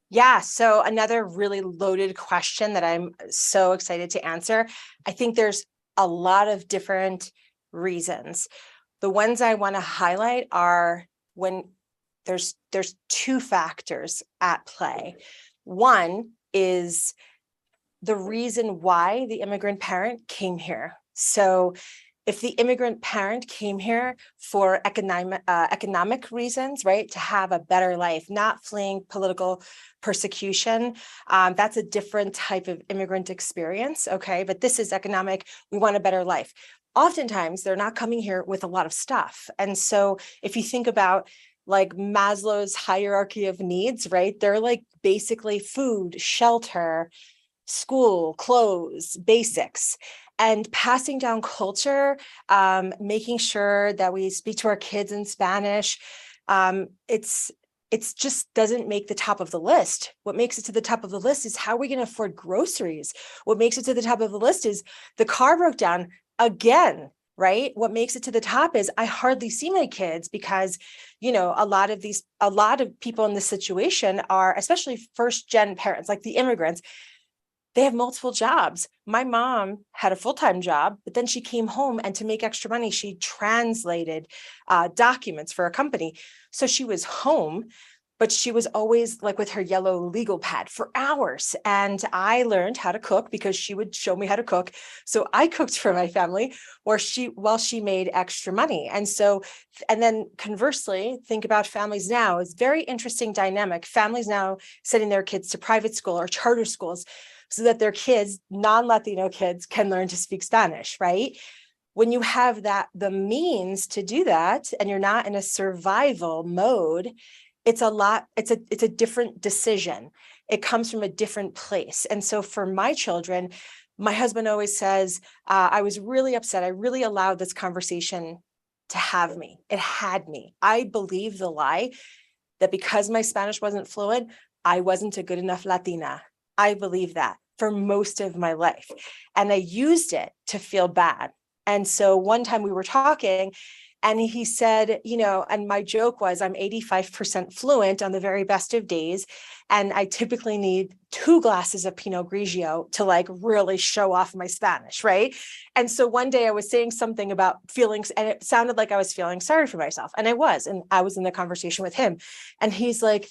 [SPEAKER 4] Yeah, so another really loaded question that I'm so excited to answer. I think there's a lot of different reasons. The ones I want to highlight are when there's two factors at play. One is the reason why the immigrant parent came here. So if the immigrant parent came here for economic reasons, right, to have a better life, not fleeing political persecution, that's a different type of immigrant experience, okay? But this is economic, we want a better life. Oftentimes, they're not coming here with a lot of stuff. And so if you think about like Maslow's hierarchy of needs, right? They're like basically food, shelter, school, clothes, basics, and passing down culture, making sure that we speak to our kids in Spanish. It's just doesn't make the top of the list. What makes it to the top of the list is how are we going to afford groceries? What makes it to the top of the list is the car broke down again, right? What makes it to the top is I hardly see my kids because, you know, a lot of people in this situation are, especially first gen parents, like the immigrants, they have multiple jobs. My mom had a full-time job, but then she came home, and to make extra money, she translated documents for a company. So she was home, but she was always like with her yellow legal pad for hours. And I learned how to cook because she would show me how to cook. So I cooked for my family while she made extra money. And so, and then conversely, think about families now. It's very interesting dynamic. Families now sending their kids to private school or charter schools so that their kids, non-Latino kids, can learn to speak Spanish, right? When you have the means to do that, and you're not in a survival mode, it's a different decision. It comes from a different place. And so for my children, my husband always says, I was really upset. I really allowed this conversation to have me. It had me. I believe the lie that because my Spanish wasn't fluent, I wasn't a good enough Latina. I believe that for most of my life. And I used it to feel bad. And so one time we were talking and he said, you know, and my joke was I'm 85% fluent on the very best of days. And I typically need 2 glasses of Pinot Grigio to like really show off my Spanish, right? And so one day I was saying something about feelings and it sounded like I was feeling sorry for myself. And I was in the conversation with him. And he's like,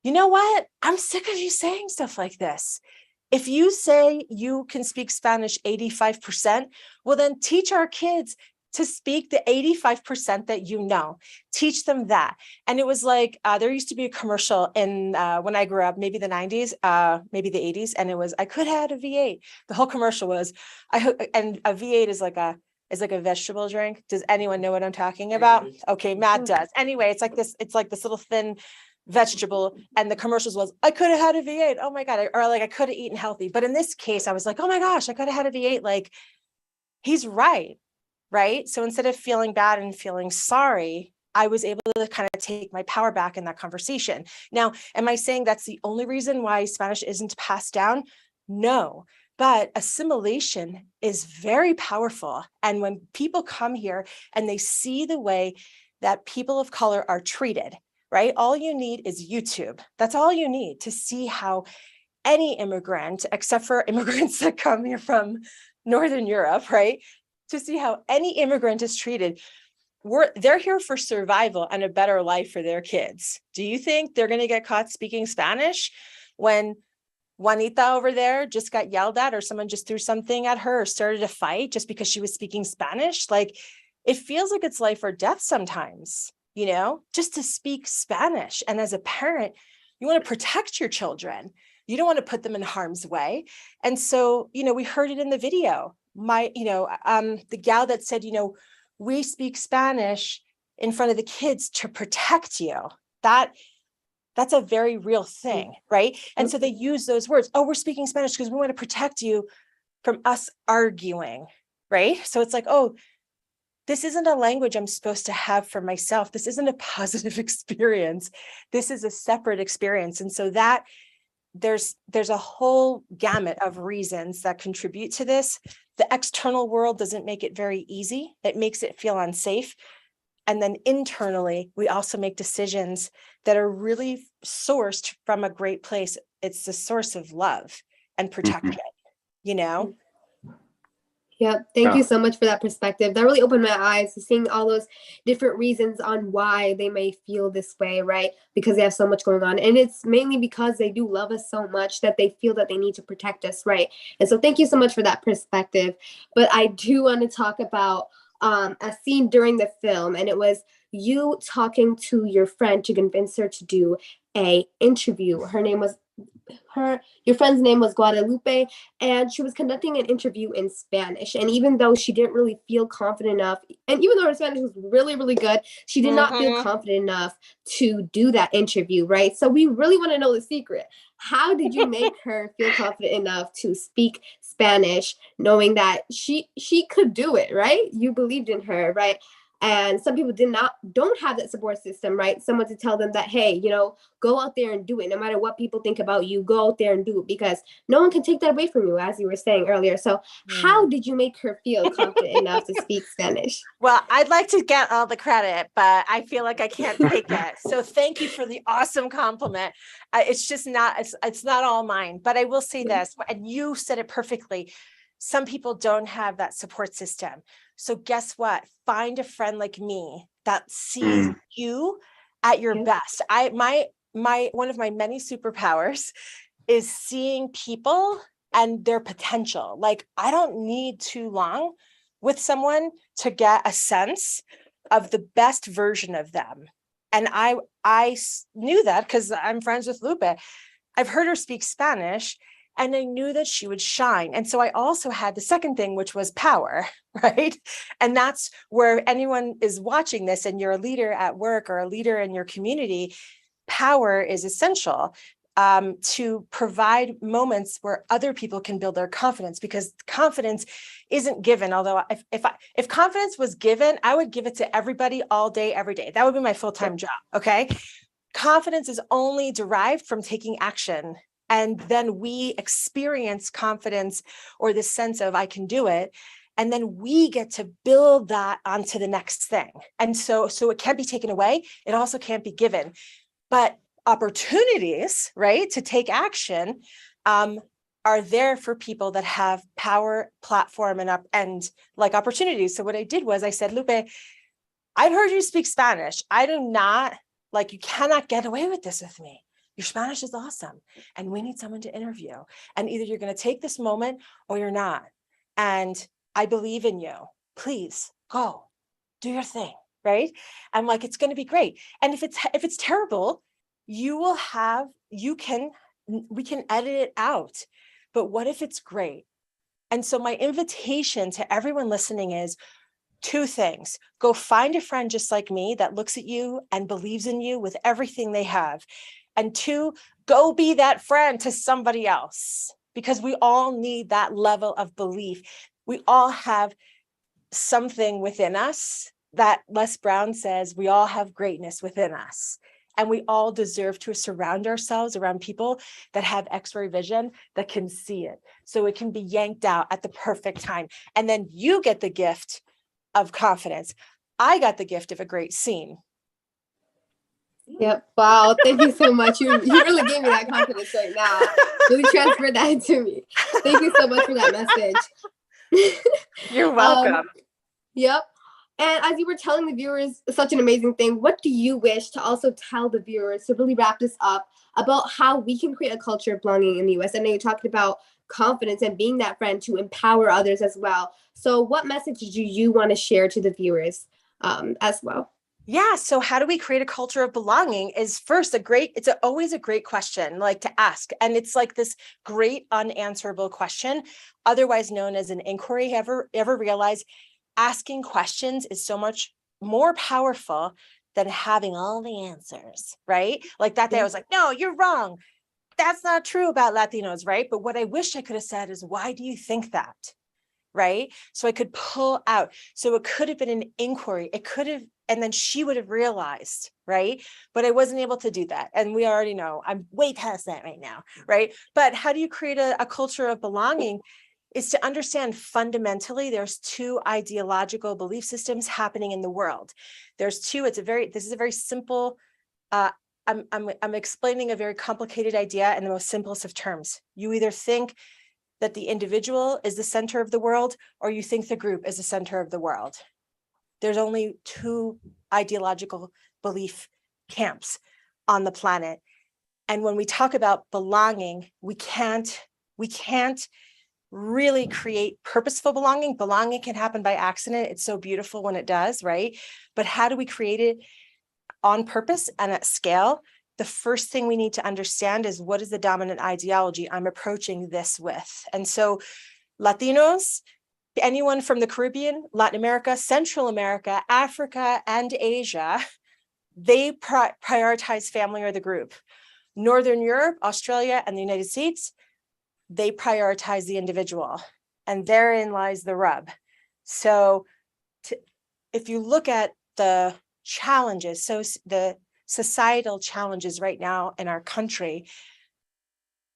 [SPEAKER 4] you know what? I'm sick of you saying stuff like this. If you say you can speak Spanish 85%, well, then teach our kids to speak the 85% that you know. Teach them that. And it was like, there used to be a commercial in when I grew up, maybe the 90s, maybe the 80s. And it was, I could have had a V8. The whole commercial was, and a V8 is like a vegetable drink. Does anyone know what I'm talking about? Okay, Matt does. Anyway, it's like this little thin vegetable, and the commercials was I could have had a V8. Oh my God. Or like I could have eaten healthy. But in this case, I was like, oh my gosh, I could have had a V8. Like he's right. So instead of feeling bad and feeling sorry, I was able to kind of take my power back in that conversation. Now, am I saying that's the only reason why Spanish isn't passed down? No, but assimilation is very powerful. And when people come here and they see the way that people of color are treated, right? All you need is YouTube. That's all you need to see how any immigrant, except for immigrants that come here from Northern Europe, right? To see how any immigrant is treated. They're here for survival and a better life for their kids. Do you think they're going to get caught speaking Spanish when Juanita over there just got yelled at or someone just threw something at her or started a fight just because she was speaking Spanish? Like it feels like it's life or death sometimes. You know, just to speak Spanish. And as a parent, you want to protect your children. You don't want to put them in harm's way. And so, you know, we heard it in the video. The gal that said, you know, we speak Spanish in front of the kids to protect you. That's a very real thing, right? And so they use those words. Oh, we're speaking Spanish because we want to protect you from us arguing, right? So it's like, oh, this isn't a language I'm supposed to have for myself. This isn't a positive experience. This is a separate experience. And so that there's a whole gamut of reasons that contribute to this. The external world doesn't make it very easy. It makes it feel unsafe. And then internally, we also make decisions that are really sourced from a great place. It's the source of love and protection, you know?
[SPEAKER 2] Yeah, thank you so much for that perspective. That really opened my eyes to seeing all those different reasons on why they may feel this way, right? Because they have so much going on. And it's mainly because they do love us so much that they feel that they need to protect us, right? And so thank you so much for that perspective. But I do want to talk about a scene during the film, and it was you talking to your friend to convince her to do a interview. Her name was your friend's name was Guadalupe, and she was conducting an interview in Spanish. And even though she didn't really feel confident enough, and even though her Spanish was really, really good, she did not feel confident enough to do that interview, right? So we really want to know the secret. How did you make her feel confident enough to speak Spanish, knowing that she could do it, right? You believed in her, right? And some people don't have that support system, right? Someone to tell them that, hey, go out there and do it. No matter what people think about you, go out there and do it, because no one can take that away from you, as you were saying earlier. So how did you make her feel confident enough to speak Spanish?
[SPEAKER 4] Well, I'd like to get all the credit, but I feel like I can't take it. So thank you for the awesome compliment. It's just not, it's not all mine, but I will say this, and you said it perfectly. Some people don't have that support system. So guess what? Find a friend like me that sees you at your best. One of my many superpowers is seeing people and their potential. Like, I don't need too long with someone to get a sense of the best version of them. And I knew that because I'm friends with Lupe. I've heard her speak Spanish, and I knew that she would shine. And so I also had the second thing, which was power, right? And that's where anyone is watching this and you're a leader at work or a leader in your community, power is essential to provide moments where other people can build their confidence, because confidence isn't given. Although if confidence was given, I would give it to everybody all day, every day. That would be my full-time job, okay? Confidence is only derived from taking action. And then we experience confidence or the sense of I can do it. And then we get to build that onto the next thing. And so it can't be taken away. It also can't be given. But opportunities, right, to take action are there for people that have power, platform, and like opportunities. So what I did was I said, Lupe, I've heard you speak Spanish. I do not, you cannot get away with this with me. Your Spanish is awesome, and we need someone to interview. And either you're going to take this moment or you're not. And I believe in you. Please go, do your thing, right? I'm like, it's going to be great. And if it's terrible, we can edit it out. But what if it's great? And so my invitation to everyone listening is two things. Go find a friend just like me that looks at you and believes in you with everything they have. And two, go be that friend to somebody else, because we all need that level of belief. We all have something within us that Les Brown says we all have greatness within us. And we all deserve to surround ourselves around people that have X-ray vision, that can see it. So it can be yanked out at the perfect time. And then you get the gift of confidence. I got the gift of a great scene.
[SPEAKER 2] Yep. Wow. Thank you so much. You really gave me that confidence right now. Really transferred that to me. Thank you so much for that message.
[SPEAKER 4] You're welcome.
[SPEAKER 2] Yep. And as you were telling the viewers such an amazing thing, what do you wish to also tell the viewers to really wrap this up about how we can create a culture of belonging in the U.S.? I know you talked about confidence and being that friend to empower others as well. So what message do you want to share to the viewers as well?
[SPEAKER 4] Yeah. So how do we create a culture of belonging is first always a great question to ask. And it's like this great unanswerable question, otherwise known as an inquiry. Ever realize asking questions is so much more powerful than having all the answers, right? Like that day I was like, no, you're wrong. That's not true about Latinos, right? But what I wish I could have said is, why do you think that? Right? So I could pull out. So it could have been an inquiry. It could have, and then she would have realized, right? But I wasn't able to do that. And we already know I'm way past that right now, right? But how do you create a culture of belonging? Is to understand fundamentally there's two ideological belief systems happening in the world. There's two. This is a very simple, I'm explaining a very complicated idea in the most simplest of terms. You either think that the individual is the center of the world, or you think the group is the center of the world. There's only two ideological belief camps on the planet. And when we talk about belonging, we can't really create purposeful belonging. Belonging can happen by accident. It's so beautiful when it does, right? But how do we create it on purpose and at scale?
[SPEAKER 7] the first thing we need to understand is what is the dominant ideology I'm approaching this with. And so Latinos, anyone from the Caribbean, Latin America, Central America, Africa, and Asia, they prioritize family or the group. Northern Europe, Australia, and the United States, they prioritize the individual. And therein lies the rub. So if you look at the challenges, so the societal challenges right now in our country,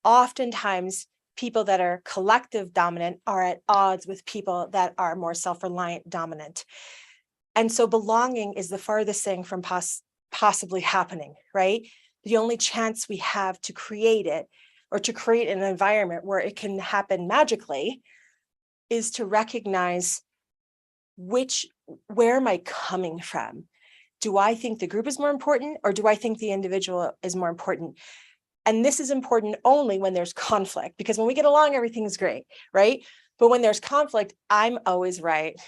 [SPEAKER 7] oftentimes people that are collective dominant are at odds with people that are more self-reliant dominant. And so belonging is the farthest thing from possibly happening, right? The only chance we have to create it, or to create an environment where it can happen magically, is to recognize where am I coming from? Do I think the group is more important, or do I think the individual is more important? And this is important only when there's conflict, because when we get along, everything's great, right? But when there's conflict, I'm always right.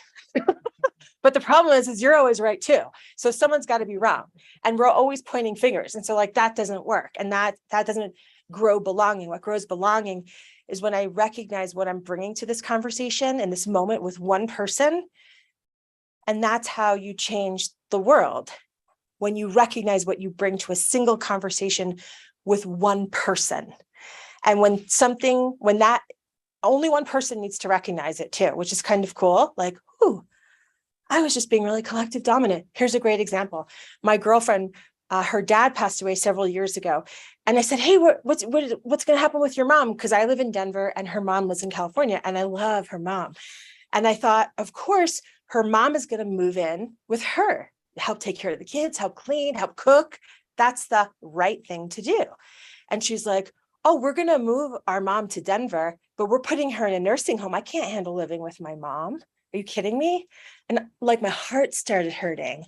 [SPEAKER 7] But the problem is you're always right too. So someone's got to be wrong, and we're always pointing fingers. And so like that doesn't work, and that doesn't grow belonging. What grows belonging is when I recognize what I'm bringing to this conversation in this moment with one person. And that's how you change the world. When you recognize what you bring to a single conversation with one person. And when that only one person needs to recognize it too, which is kind of cool. Like, ooh, I was just being really collective dominant. Here's a great example. My girlfriend, her dad passed away several years ago. And I said, hey, what's going to happen with your mom? Because I live in Denver and her mom lives in California, and I love her mom. And I thought, of course, her mom is going to move in with her, help take care of the kids, help clean, help cook. That's the right thing to do. And she's like, oh, we're going to move our mom to Denver, but we're putting her in a nursing home. I can't handle living with my mom. Are you kidding me? And like my heart started hurting.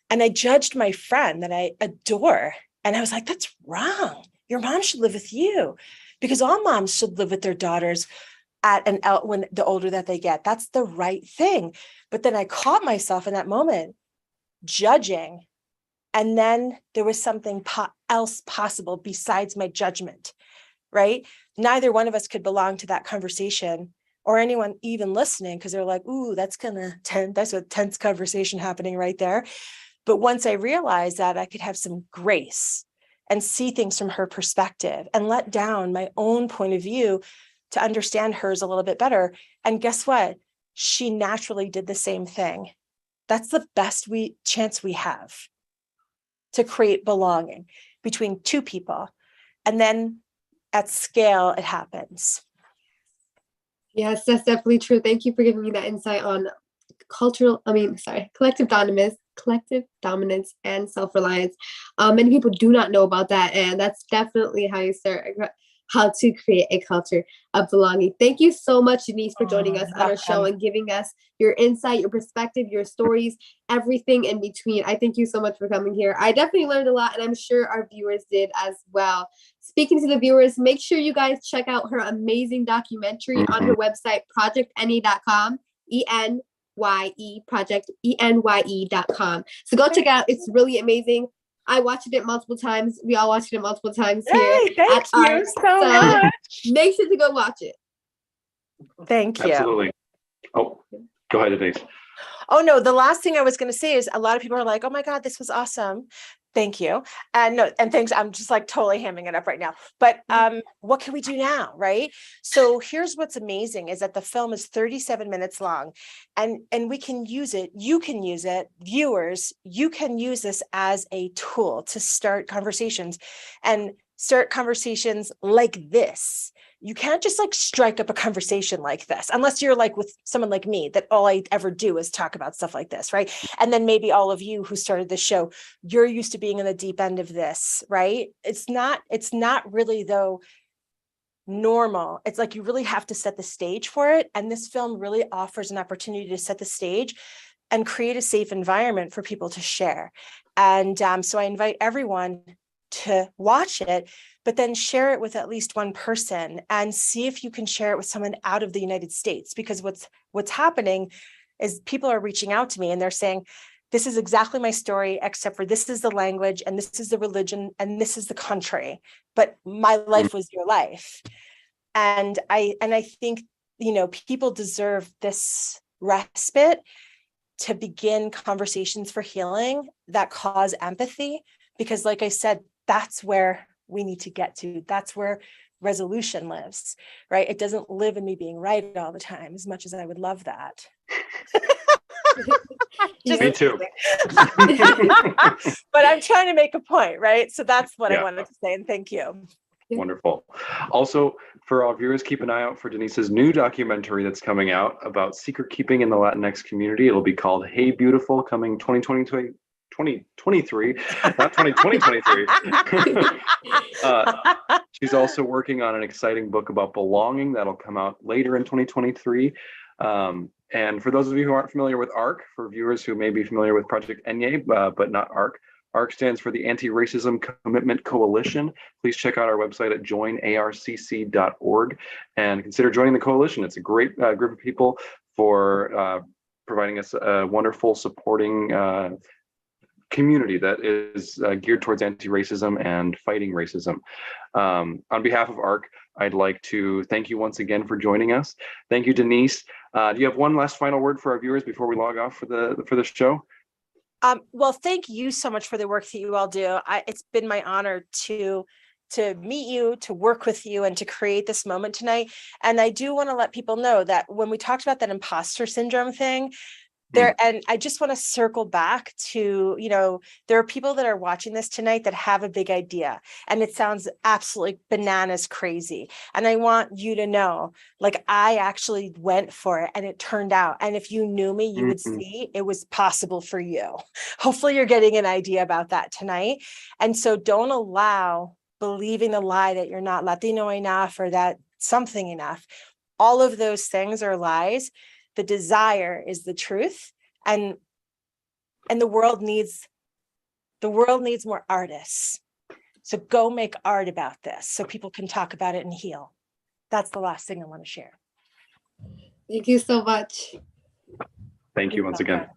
[SPEAKER 7] And I judged my friend that I adore. And I was like, that's wrong. Your mom should live with you, because all moms should live with their daughters when the older that they get. That's the right thing. But then I caught myself in that moment judging. And then there was something else possible besides my judgment, right? Neither one of us could belong to that conversation, or anyone even listening, because they're like, ooh, that's a tense conversation happening right there. But once I realized that I could have some grace and see things from her perspective and let down my own point of view to understand hers a little bit better. And guess what? She naturally did the same thing. That's the best chance we have to create belonging between two people. And then at scale, it happens.
[SPEAKER 2] Yes, that's definitely true. Thank you for giving me that insight on collective dominance and self-reliance. Many people do not know about that, and that's definitely how to create a culture of belonging. Thank you so much, Denise, for joining us on our show and giving us your insight, your perspective, your stories, everything in between. I thank you so much for coming here. I definitely learned a lot, and I'm sure our viewers did as well. Speaking to the viewers, make sure you guys check out her amazing documentary on her website, projectny.com, projecteny.com. So go check it out. It's really amazing. I watched it multiple times. We all watched it multiple times here.
[SPEAKER 7] Hey, thank you so much.
[SPEAKER 2] Make sure to go watch it.
[SPEAKER 7] Thank you.
[SPEAKER 1] Absolutely. Oh, go ahead, Denise.
[SPEAKER 7] Oh, no, the last thing I was going to say is a lot of people are like, oh my God, this was awesome. Thank you. And thanks. I'm just like totally hamming it up right now. But what can we do now, right? So here's what's amazing is that the film is 37 minutes long, and we can use it. You can use it. Viewers, you can use this as a tool to start conversations like this. You can't just like strike up a conversation like this, unless you're like with someone like me, that all I ever do is talk about stuff like this, right? And then maybe all of you who started this show, you're used to being in the deep end of this, right? It's not really though normal. It's like you really have to set the stage for it. And this film really offers an opportunity to set the stage and create a safe environment for people to share. And so I invite everyone to watch it, but then share it with at least one person and see if you can share it with someone out of the United States. Because what's happening is people are reaching out to me and they're saying,
[SPEAKER 4] this is exactly my story, except for this is the language and this is the religion and this is the country, but my life was your life. And I think, you know, people deserve this respite to begin conversations for healing that cause empathy, because like I said, that's where we need to get to. That's where resolution lives, right? It doesn't live in me being right all the time, as much as I would love that.
[SPEAKER 1] Me too.
[SPEAKER 4] But I'm trying to make a point, right? So that's what
[SPEAKER 1] Yeah.
[SPEAKER 4] I wanted to say, and thank you.
[SPEAKER 1] Wonderful. Also, for our viewers, keep an eye out for Denise's new documentary that's coming out about secret keeping in the Latinx community. It'll be called Hey Beautiful, coming 2023, not 2023. She's also working on an exciting book about belonging that'll come out later in 2023. And for those of you who aren't familiar with ARC, for viewers who may be familiar with Project Enye, but not ARC, ARC stands for the Anti-Racism Commitment Coalition. Please check out our website at joinarcc.org and consider joining the coalition. It's a great group of people for providing us a wonderful supporting community that is geared towards anti-racism and fighting racism. On behalf of ARC, I'd like to thank you once again for joining us. Thank you, Denise. Do you have one last final word for our viewers before we log off for the show?
[SPEAKER 4] Well, thank you so much for the work that you all do. It's been my honor to meet you, to work with you, and to create this moment tonight. And I do want to let people know that when we talked about that imposter syndrome thing, and I just want to circle back to, you know, there are people that are watching this tonight that have a big idea and it sounds absolutely bananas crazy. And I want you to know, like, I actually went for it and it turned out. And if you knew me, you would see it was possible for you. Hopefully you're getting an idea about that tonight. And so don't allow believing the lie that you're not Latino enough or that something enough. All of those things are lies. The desire is the truth, and the world needs more artists. So go make art about this so people can talk about it and heal. That's the last thing I want to share.
[SPEAKER 2] Thank you so much.
[SPEAKER 1] Thank you once again.